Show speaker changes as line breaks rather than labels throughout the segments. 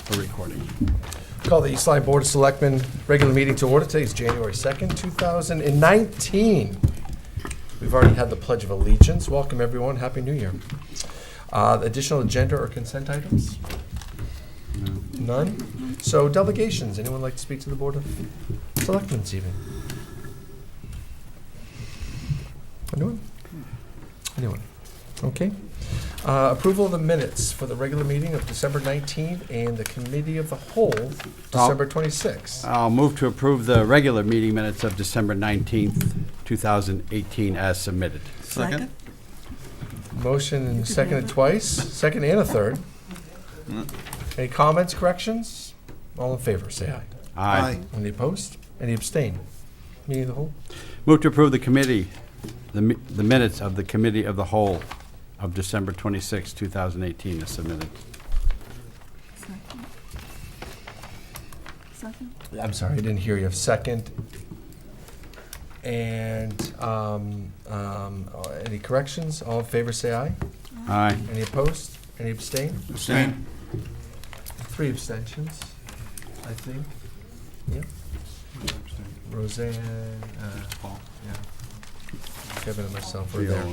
for recording.
Call the East Lyme Board of Selectmen regular meeting to order. Today is January 2nd, 2019. We've already had the Pledge of Allegiance. Welcome, everyone. Happy New Year. Additional agenda or consent items? None? So delegations. Anyone like to speak to the Board of Selectmen this evening? Anyone? Anyone? Okay. Approval of the minutes for the regular meeting of December 19th and the Committee of the Whole, December 26th.
I'll move to approve the regular meeting minutes of December 19th, 2018 as submitted.
Second?
Motion and seconded twice, second and a third. Any comments, corrections? All in favor, say aye.
Aye.
Any opposed? Any abstain? Meeting of the Whole?
Move to approve the committee, the minutes of the Committee of the Whole of December 26, 2018 as submitted.
Second?
I'm sorry, I didn't hear you. Second. And any corrections? All in favor, say aye.
Aye.
Any opposed? Any abstain?
Abstain.
3 abstentions, I think. Yep. Roseanne,
Paul.
yeah. Kevin and myself were
3-0.
there.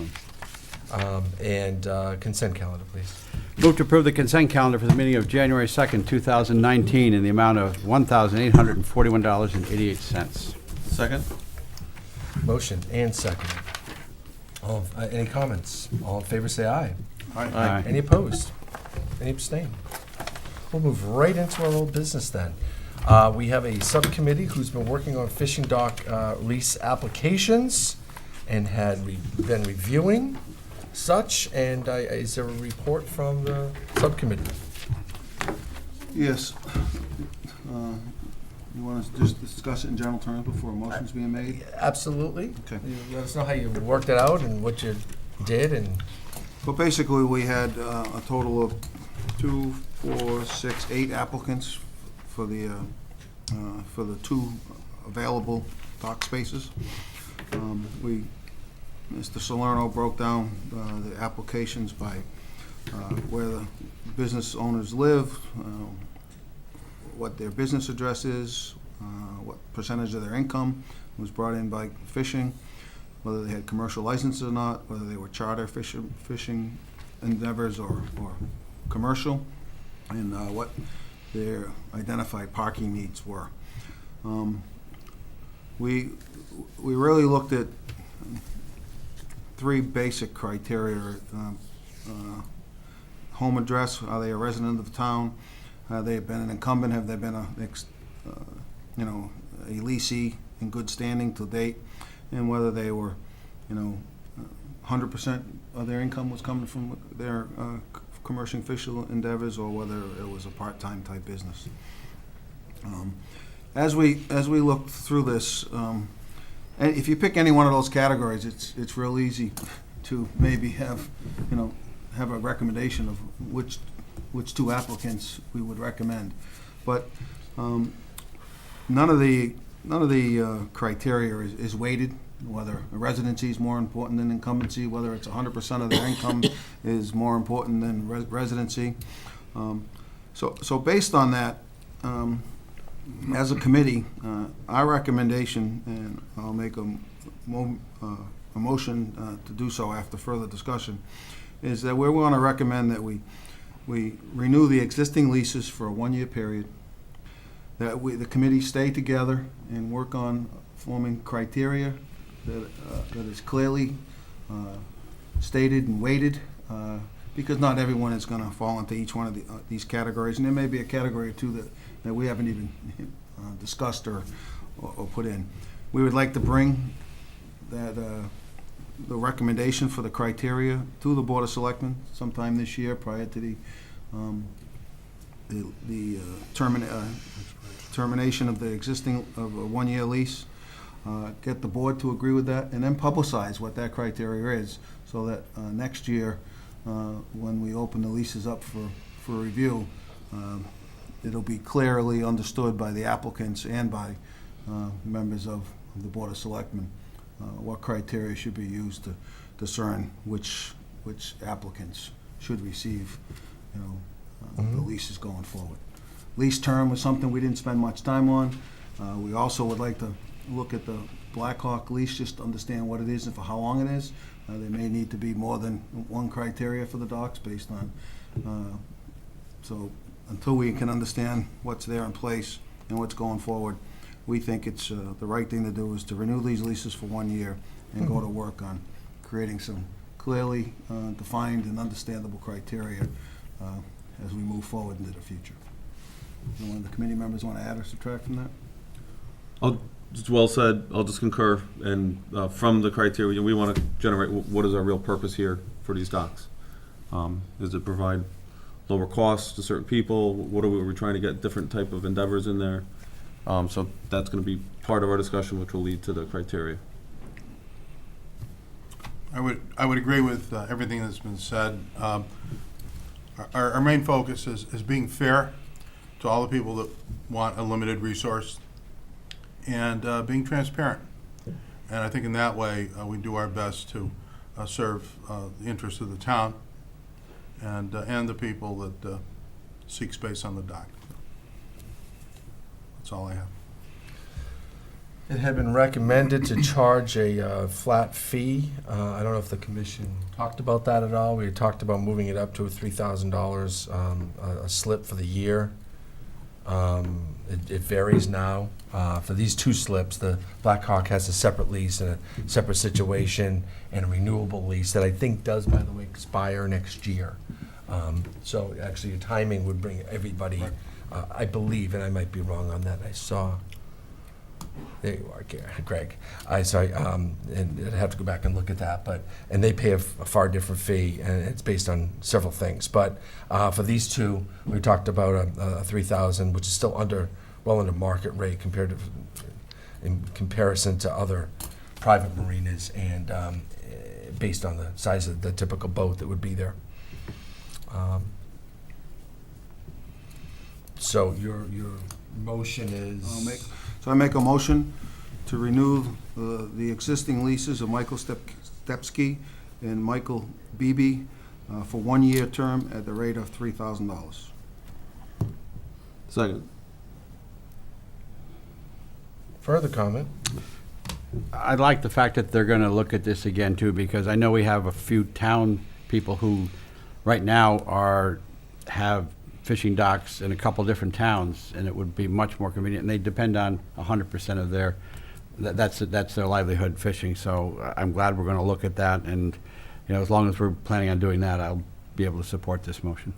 And consent calendar, please.
Move to approve the consent calendar for the meeting of January 2nd, 2019 in the amount of $1,841.88.
Second?
Motion and second. Any comments? All in favor, say aye.
Aye.
Any opposed? Any abstain? We'll move right into our old business then. We have a subcommittee who's been working on fishing dock lease applications and been reviewing such, and is there a report from the subcommittee?
Yes. You want to just discuss it in general terms before a motion's being made?
Absolutely.
Okay.
You let us know how you worked it out and what you did, and
Well, basically, we had a total of 2, 4, 6, 8 applicants for the 2 available dock spaces. Mr. Salerno broke down the applications by where the business owners live, what their business address is, what percentage of their income was brought in by fishing, whether they had commercial licenses or not, whether they were charter fishing endeavors or commercial, and what their identified parking needs were. We really looked at 3 basic criteria. Home address, are they a resident of town? Have they been an incumbent? Have they been a leasee in good standing to date? And whether they were, 100% of their income was coming from their commercial official endeavors, or whether it was a part-time type business. As we looked through this, and if you pick any one of those categories, it's real easy to maybe have a recommendation of which 2 applicants we would recommend. But none of the criteria is weighted, whether a residency is more important than incumbency, whether it's 100% of their income is more important than residency. So based on that, as a committee, our recommendation, and I'll make a motion to do so after further discussion, is that we want to recommend that we renew the existing leases for a 1-year period, that the committee stay together and work on forming criteria that is clearly stated and weighted, because not everyone is going to fall into each one of these categories, and there may be a category or 2 that we haven't even discussed or put in. We would like to bring the recommendation for the criteria to the Board of Selectmen sometime this year prior to the termination of the existing of a 1-year lease. Get the board to agree with that, and then publicize what that criteria is, so that next year, when we open the leases up for review, it'll be clearly understood by the applicants and by members of the Board of Selectmen what criteria should be used to discern which applicants should receive, the leases going forward. lease term was something we didn't spend much time on. We also would like to look at the Blackhawk lease, just to understand what it is and for how long it is. There may need to be more than one criteria for the docks based on, so until we can understand what's there in place and what's going forward, we think it's the right thing to do is to renew these leases for 1 year and go to work on creating some clearly defined and understandable criteria as we move forward into the future. One of the committee members want to add or subtract from that?
It's well said. I'll just concur. And from the criteria, we want to generate what is our real purpose here for these docks? Is it provide lower costs to certain people? What are we trying to get different type of endeavors in there? So that's going to be part of our discussion, which will lead to the criteria.
I would agree with everything that's been said. Our main focus is being fair to all the people that want a limited resource and being transparent. And I think in that way, we do our best to serve the interests of the town and the people that seek space on the dock. That's all I have.
It had been recommended to charge a flat fee. I don't know if the commission talked about that at all. We had talked about moving it up to $3,000 a slip for the year. It varies now. For these two slips, the Blackhawk has a separate lease and a separate situation and a renewable lease that I think does, by the way, expire next year. So actually, your timing would bring everybody, I believe, and I might be wrong on that. I saw. There you are, Greg. I saw, and I'd have to go back and look at that, and they pay a far different fee, and it's based on several things. But for these two, we talked about a $3,000, which is still well under market rate in comparison to other private marinas, and based on the size of the typical boat that would be there. So your motion is.
So I make a motion to renew the existing leases of Michael Stepsky and Michael Beebe for 1 year term at the rate of $3,000.
Second.
Further comment?
I like the fact that they're going to look at this again, too, because I know we have a few town people who right now have fishing docks in a couple different towns, and it would be much more convenient, and they depend on 100% of that's their livelihood, fishing. So I'm glad we're going to look at that, and as long as we're planning on doing that, I'll be able to support this motion.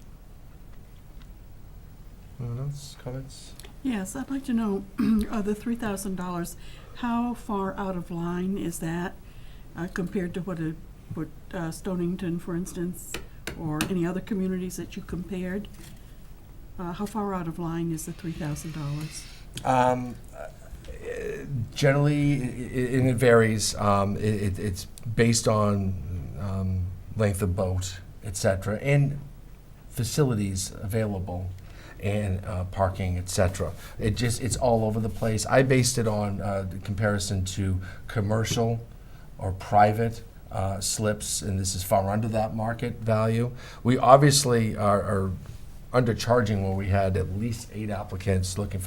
Anyone else? Comments?
Yes, I'd like to know, the $3,000, how far out of line is that compared to what Stonington, for instance, or any other communities that you compared? How far out of line is the $3,000?
Generally, and it varies. It's based on length of boat, etc., and facilities available, and parking, etc. It's all over the place. I based it on the comparison to commercial or private slips, and this is far under that market value. We obviously are undercharging where we had at least 8 applicants looking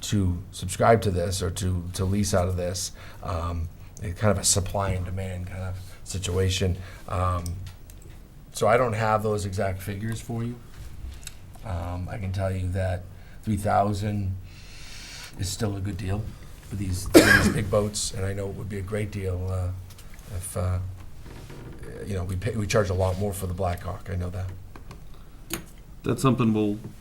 to subscribe to this or to lease out of this. It's kind of a supply and demand kind of situation. So I don't have those exact figures for you. I can tell you that $3,000 is still a good deal for these big boats, and I know it would be a great deal if we charge a lot more for the Blackhawk. I know that.
That's something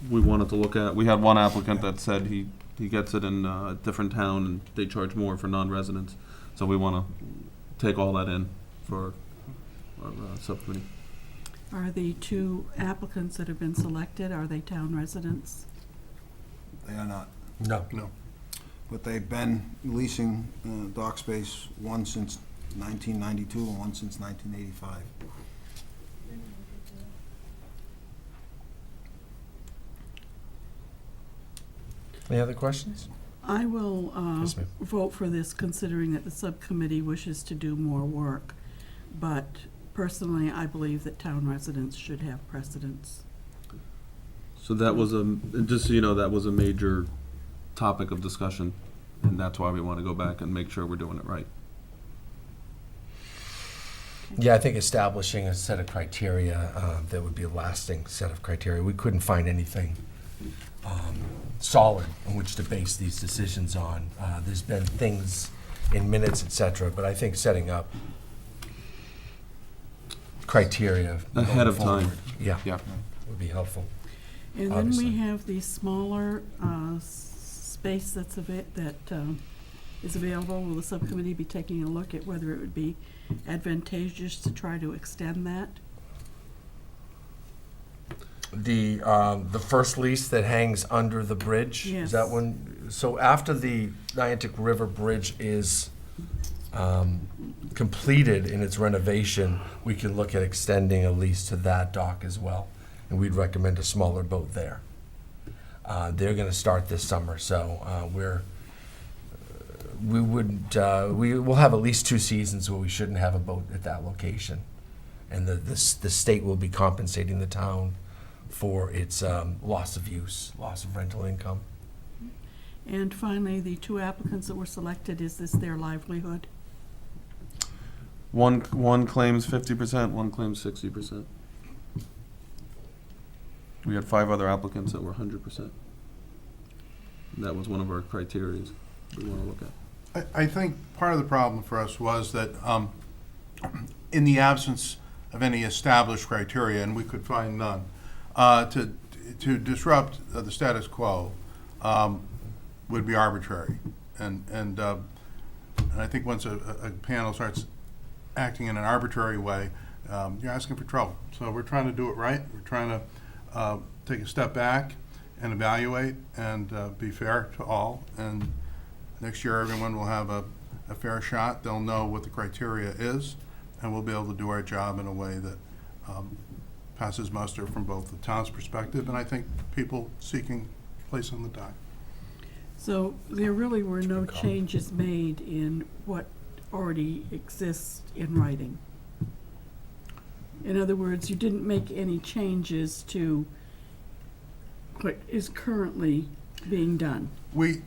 we wanted to look at. We had one applicant that said he gets it in a different town and they charge more for non-residents. So we want to take all that in for our subcommittee.
Are the 2 applicants that have been selected, are they town residents?
They are not.
No.
But they've been leasing dock space, one since 1992 and one since 1985.
Any other questions?
I will
Yes, ma'am.
vote for this, considering that the subcommittee wishes to do more work. But personally, I believe that town residents should have precedence.
So that was just so you know, that was a major topic of discussion, and that's why we want to go back and make sure we're doing it right.
Yeah, I think establishing a set of criteria that would be a lasting set of criteria. We couldn't find anything solid on which to base these decisions on. There's been things in minutes, et cetera, but I think setting up criteria
Ahead
going
of time.
forward, yeah,
Yeah.
would be helpful.
And then
Obviously.
we have the smaller space that is available. Will the subcommittee be taking a look at whether it would be advantageous to try to extend that?
The first lease that hangs under the bridge?
Yes.
Is that one? So after the Niantic River Bridge is completed in its renovation, we can look at extending a lease to that dock as well. And we'd recommend a smaller boat there. They're gonna start this summer, so we will have at least 2 seasons where we shouldn't have a boat at that location. And the state will be compensating the town for its loss of use, loss of rental income.
And finally, the 2 applicants that were selected, is this their livelihood?
One claims 50%, one claims 60%. We had 5 other applicants that were 100%. That was one of our criteria we want to look at.
I think part of the problem for us was that in the absence of any established criteria, and we could find none, to disrupt the status quo would be arbitrary. And I think once a panel starts acting in an arbitrary way, you're asking for trouble. So we're trying to do it right. We're trying to take a step back and evaluate and be fair to all. And next year, everyone will have a fair shot. They'll know what the criteria is, and we'll be able to do our job in a way that passes muster from both the town's perspective and I think people seeking place on the dock.
So there really were no changes made in what already exists in writing. In other words, you didn't make any changes to what is currently being done,
Because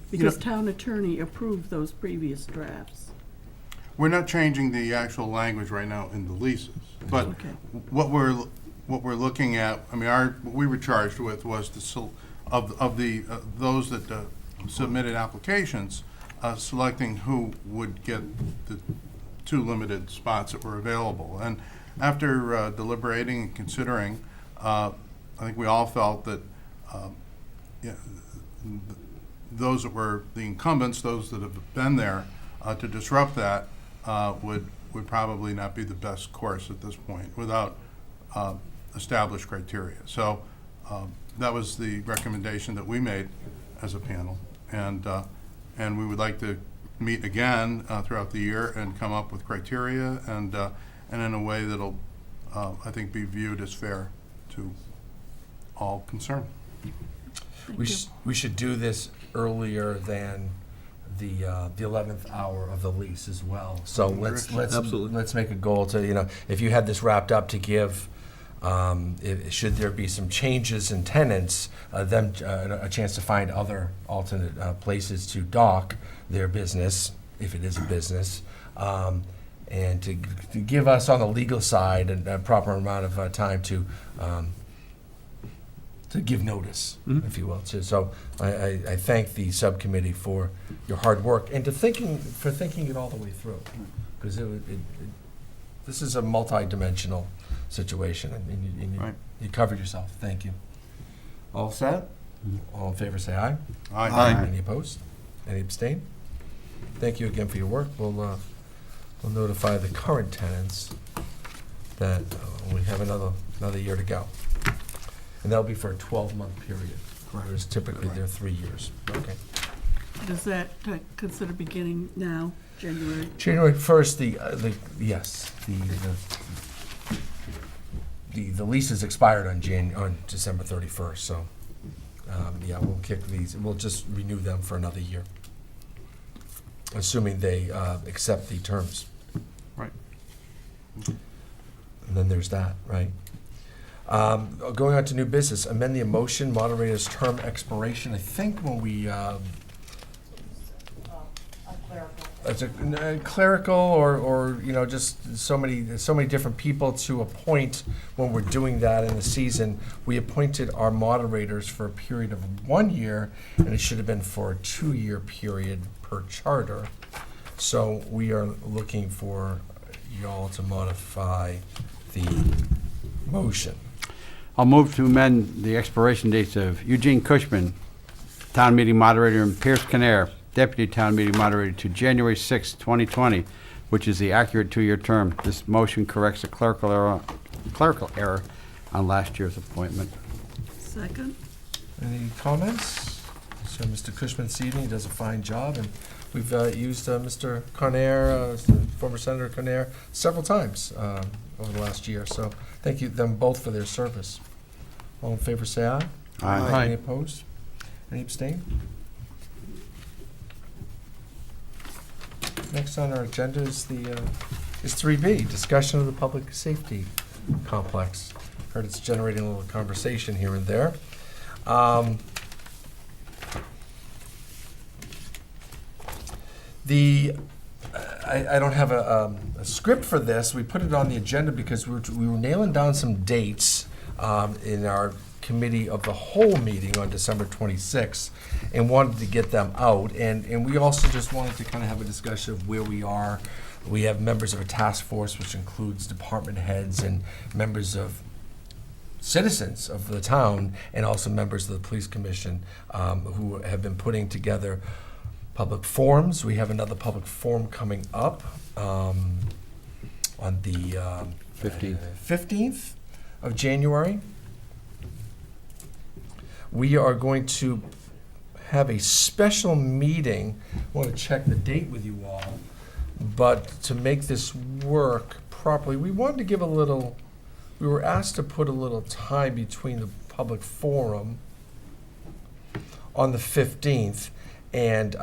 because town attorney approved those previous drafts.
we're not changing the actual language right now in the leases, but
Okay.
what we're looking at, I mean, what we were charged with was those that submitted applications, selecting who would get the 2 limited spots that were available. And after deliberating and considering, I think we all felt that those that were the incumbents, those that have been there, to disrupt that would probably not be the best course at this point without established criteria. So that was the recommendation that we made as a panel. And we would like to meet again throughout the year and come up with criteria and in a way that'll, I think, be viewed as fair to all concerned.
Thank
We
you.
we should do this earlier than the 11th hour of the lease as well. So
Absolutely.
let's make a goal to, if you had this wrapped up, to give, should there be some changes in tenants, them a chance to find other alternate places to dock their business, if it is a business, and to give us on the legal side a proper amount of time to give notice, if you will. So I thank the subcommittee for your hard work and for thinking it all the way through, because this is a multi-dimensional situation, and
Right.
you covered yourself. Thank you. All set? All in favor, say aye.
Aye.
Any opposed? Any abstain? Thank you again for your work. We'll notify the current tenants that we have another year to go. And that'll be for a 12-month period, whereas typically they're 3 years. Okay.
Does that consider beginning now, January?
January 1st, the lease is expired on December 31st, so, we'll kick these, we'll just renew them for another year, assuming they accept the terms.
Right.
And then there's that, right? Going on to new business, amend the motion, moderator's term expiration. I think when we, it's a clerical or, just so many different people to appoint when we're doing that in the season. We appointed our moderators for a period of 1 year, and it should have been for a 2-year period per charter. So we are looking for y'all to modify the motion.
I'll move to amend the expiration dates of Eugene Cushman, Town Meeting Moderator, and Pierce Canaire, Deputy Town Meeting Moderator, to January 6, 2020, which is the accurate 2-year term. This motion corrects a clerical error on last year's appointment.
Second?
Any comments? So Mr. Cushman this evening does a fine job, and we've used Mr. Carnaire, former Senator Carnaire, several times over the last year. So thank you them both for their service. All in favor, say aye.
Aye.
Any opposed? Any abstain? Next on our agenda is is 3B, discussion of the public safety complex. Heard it's generating a little conversation here and there. I don't have a script for this. We put it on the agenda because we were nailing down some dates in our committee of the whole meeting on December 26th and wanted to get them out. And we also just wanted to kind of have a discussion of where we are. We have members of a task force, which includes department heads and members of citizens of the town, and also members of the police commission who have been putting together public forums. We have another public forum coming up on the 15th of January. We are going to have a special meeting. I want to check the date with you all, but to make this work properly, we wanted to give we were asked to put a little time between the public forum on the 15th and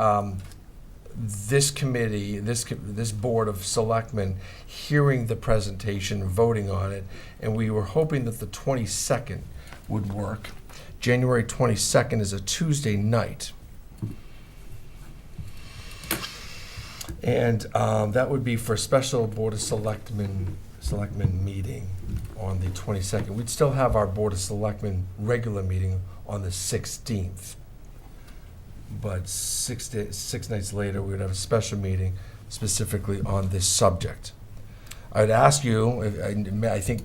this committee, this board of selectmen hearing the presentation, voting on it, and we were hoping that the 22nd would work. January 22nd is a Tuesday night. And that would be for a special Board of Selectmen meeting on the 22nd. We'd still have our Board of Selectmen regular meeting on the 16th. But six nights later, we would have a special meeting specifically on this subject. I'd ask you, I think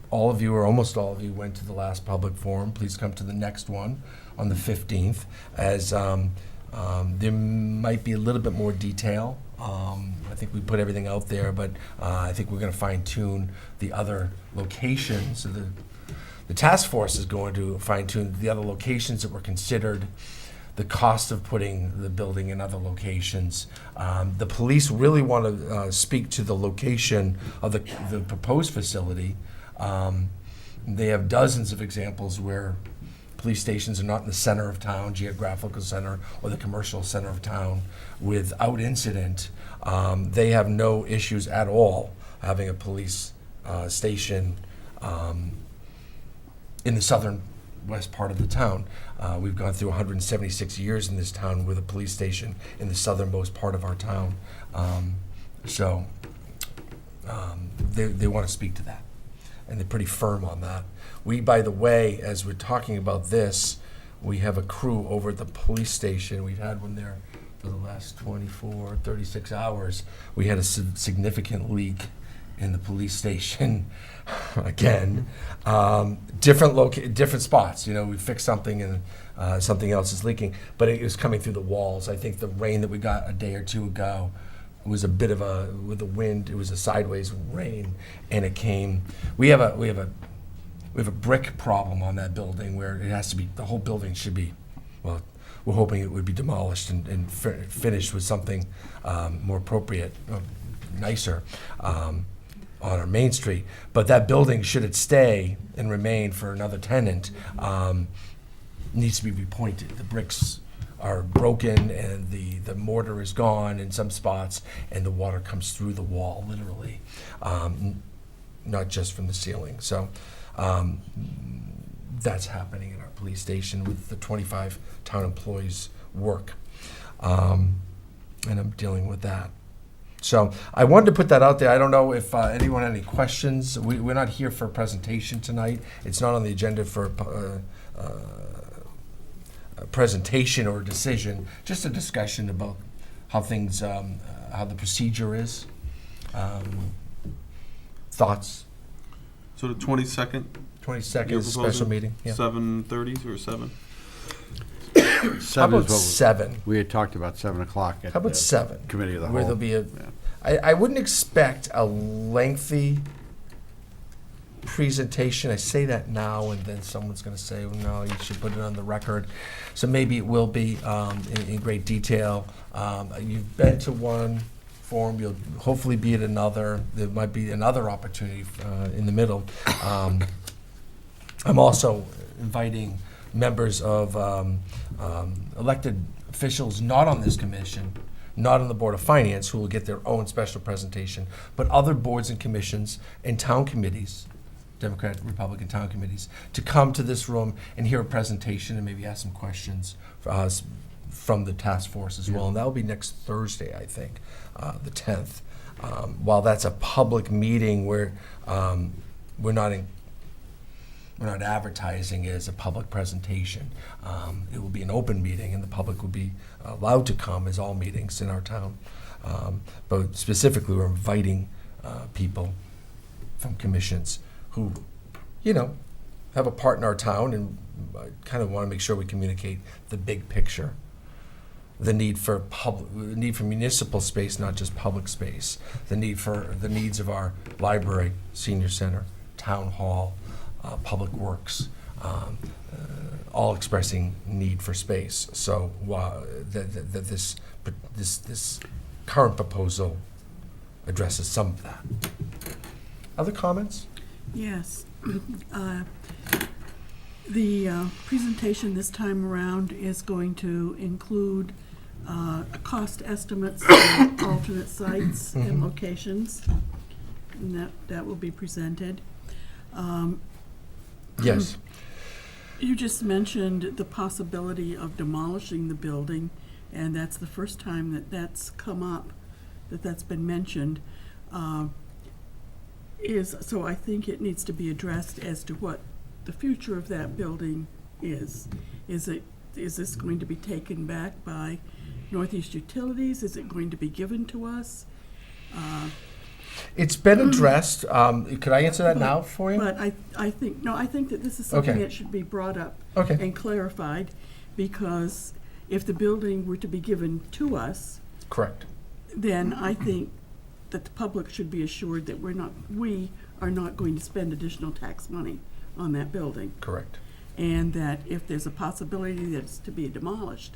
all of you or almost all of you went to the last public forum. Please come to the next one on the 15th, as there might be a little bit more detail. I think we put everything out there, but I think we're going to fine-tune the other locations. So the task force is going to fine-tune the other locations that were considered, the cost of putting the building in other locations. The police really want to speak to the location of the proposed facility. They have dozens of examples where police stations are not in the center of town, geographical center, or the commercial center of town without incident. They have no issues at all having a police station in the southern west part of the town. We've gone through 176 years in this town with a police station in the southernmost part of our town. So they want to speak to that, and they're pretty firm on that. We, by the way, as we're talking about this, we have a crew over at the police station. We've had one there for the last 24, 36 hours. We had a significant leak in the police station again. Different spots. We fixed something and something else is leaking, but it was coming through the walls. I think the rain that we got a day or two ago was a bit of with the wind, it was a sideways rain, and it came. We have a brick problem on that building where it has to be, the whole building should be, well, we're hoping it would be demolished and finished with something more appropriate, nicer on our Main Street. But that building, should it stay and remain for another tenant, needs to be repointed. The bricks are broken and the mortar is gone in some spots, and the water comes through the wall, literally, not just from the ceiling. So That's happening at our police station with the 25 town employees' work. And I'm dealing with that. So I wanted to put that out there. I don't know if anyone had any questions. We're not here for a presentation tonight. It's not on the agenda for a presentation or a decision, just a discussion about how things, how the procedure is. Thoughts?
So the 22nd,
22nd
You're
is a special
proposing
meeting. Yeah.
7:30 or 7?
How
Seven
about
is what
7?
we had talked about 7 o'clock at
How about
the
7?
committee of the
Where
whole.
there'll be a,
Yeah.
I wouldn't expect a lengthy presentation. I say that now, and then someone's going to say, well, no, you should put it on the record. So maybe it will be in great detail. You've been to one forum, you'll hopefully be at another. There might be another opportunity in the middle. I'm also inviting members of elected officials not on this commission, not on the Board of Finance, who will get their own special presentation, but other boards and commissions and town committees, Democrat, Republican town committees, to come to this room and hear a presentation and maybe ask some questions for us from the task force as well. And that will be next Thursday, I think, the 10th. While that's a public meeting where we're not advertising it as a public presentation. It will be an open meeting, and the public will be allowed to come, as all meetings in our town. But specifically, we're inviting people from commissions who, have a part in our town, and kind of want to make sure we communicate the big picture. The need for municipal space, not just public space. The needs of our library, senior center, town hall, public works, all expressing need for space. So this current proposal addresses some of that. Other comments?
Yes. The presentation this time around is going to include cost estimates for alternate sites and locations, and that will be presented.
Yes.
You just mentioned the possibility of demolishing the building, and that's the first time that's come up, that's been mentioned. So I think it needs to be addressed as to what the future of that building is. Is this going to be taken back by Northeast Utilities? Is it going to be given to us?
It's been addressed. Could I answer that now for you?
But I think that this is something
Okay.
that should be brought up
Okay.
and clarified, because if the building were to be given to us,
Correct.
then I think that the public should be assured that we are not going to spend additional tax money on that building.
Correct.
And that if there's a possibility that it's to be demolished,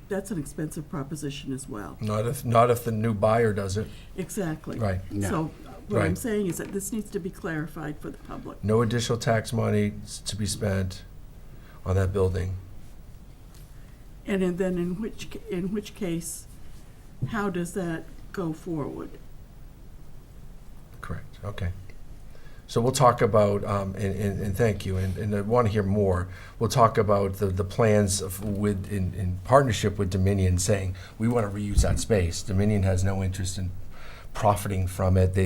that's an expensive proposition as well.
Not if the new buyer does it.
Exactly.
Right.
Yeah.
So what I'm
Right.
saying is that this needs to be clarified for the public.
No additional tax money to be spent on that building.
And then in which case, how does that go forward?
Correct. Okay. So we'll talk about, and thank you, and I want to hear more. We'll talk about the plans in partnership with Dominion, saying we want to reuse that space. Dominion has no interest in profiting from it.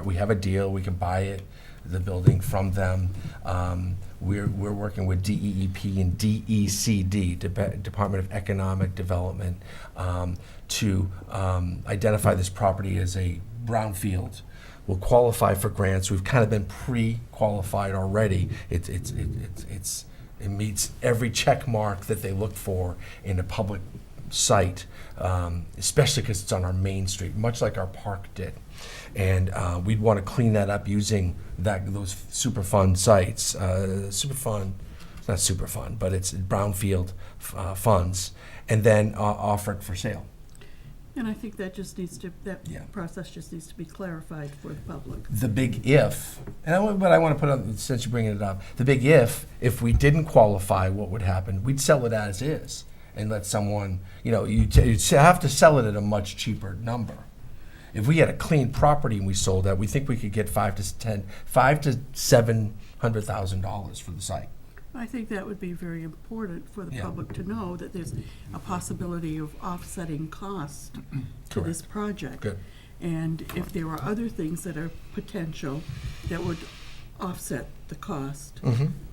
We have a deal. We can buy it, the building, from them. We're working with DEEP and DECD, Department of Economic Development, to identify this property as a brownfield. Will qualify for grants. We've kind of been pre-qualified already. It meets every check mark that they look for in a public site, especially because it's on our main street, much like our park did. And we'd want to clean that up using those Superfund sites. Superfund, it's not Superfund, but it's brownfield funds, and then offer it for sale.
And I think that
Yeah.
process just needs to be clarified for the public.
The big if, but I want to put on, since you're bringing it up, the big if we didn't qualify, what would happen? We'd sell it as is and let someone, you'd have to sell it at a much cheaper number. If we had a clean property and we sold that, we think we could get $5 to $700,000 for the site.
I think that would be very important for the
Yeah.
public to know that there's a possibility of offsetting cost to this project.
Good.
And if there are other things that are potential that would offset the cost,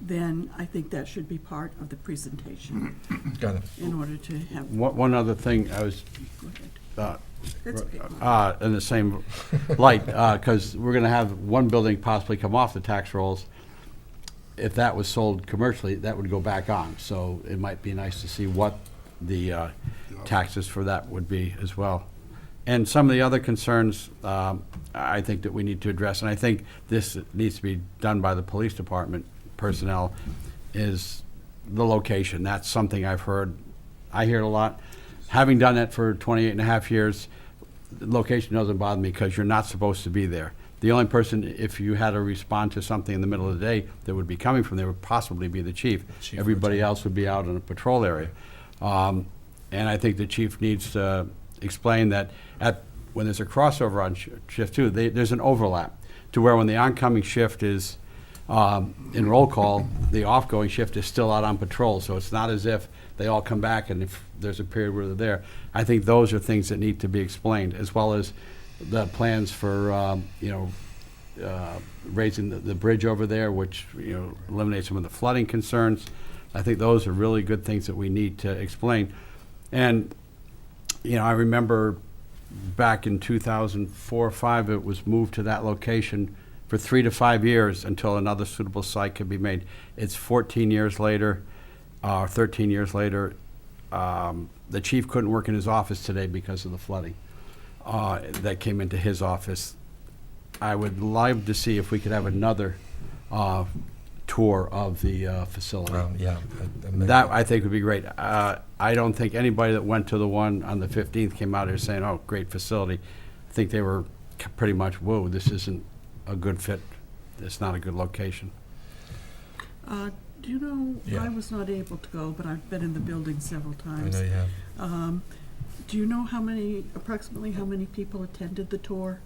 then I think that should be part of the presentation
Got it.
in order to have.
One other thing, I was,
Go ahead. That's okay.
in the same light, because we're going to have one building possibly come off the tax rolls. If that was sold commercially, that would go back on. So it might be nice to see what the taxes for that would be as well. And some of the other concerns, I think that we need to address, and I think this needs to be done by the police department personnel, is the location. That's something I've heard. I hear it a lot. Having done that for 28 and a half years, the location doesn't bother me because you're not supposed to be there. The only person, if you had to respond to something in the middle of the day that would be coming from there, would possibly be the chief.
Chief
Everybody else would be out in a patrol area. And I think the chief needs to explain that when there's a crossover on shift two, there's an overlap to where when the oncoming shift is in roll call, the off-going shift is still out on patrol. So it's not as if they all come back and if there's a period where they're there. I think those are things that need to be explained, as well as the plans for, raising the bridge over there, which, eliminates some of the flooding concerns. I think those are really good things that we need to explain. And, I remember back in 2004 or 5, it was moved to that location for 3 to 5 years until another suitable site could be made. It's 14 years later, 13 years later. The chief couldn't work in his office today because of the flooding that came into his office. I would love to see if we could have another tour of the facility.
Yeah.
That, I think, would be great. I don't think anybody that went to the one on the 15th came out here saying, oh, great facility. I think they were pretty much, whoa, this isn't a good fit. It's not a good location.
Do you know,
Yeah.
I was not able to go, but I've been in the building several times.
I know you have.
Do you know approximately how many people attended the tour?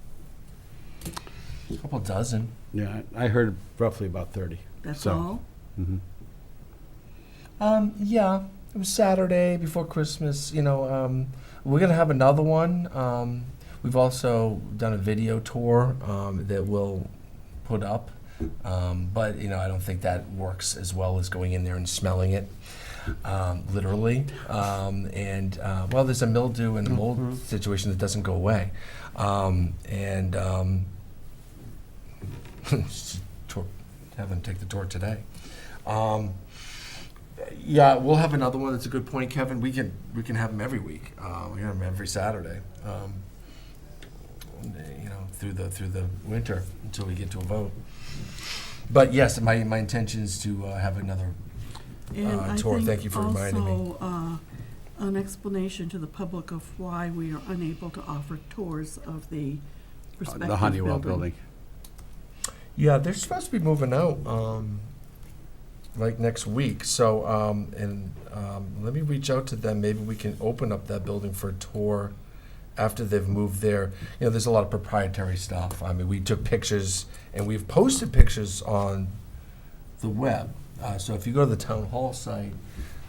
A couple dozen.
Yeah, I heard roughly about 30.
That's
So,
all?
mhm.
Yeah, it was Saturday before Christmas. We're gonna have another one. We've also done a video tour that we'll put up, but I don't think that works as well as going in there and smelling it, literally. Well, there's a mildew and mold situation that doesn't go away, have them take the tour today. Yeah, we'll have another one. That's a good point, Kevin. We can have them every week. We have them every Saturday. Through the winter until we get to a vote. But yes, my intention is to have another
And
tour.
I think
Thank you for reminding me.
also an explanation to the public of why we are unable to offer tours of the respective
The Honeywell building.
Yeah, they're supposed to be moving out like next week. So let me reach out to them. Maybe we can open up that building for a tour after they've moved there. There's a lot of proprietary stuff. I mean, we took pictures and we've posted pictures on the web. So if you go to the town hall site,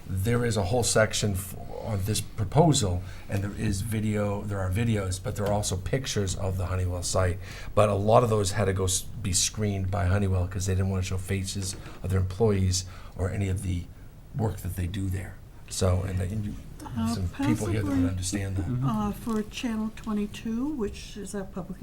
there is a whole section on this proposal, and there are videos, but there are also pictures of the Honeywell site. But a lot of those had to be screened by Honeywell because they didn't want to show faces of their employees or any of the work that they do there. So, some people here that would
possibly,
understand that.
For Channel 22, which is our public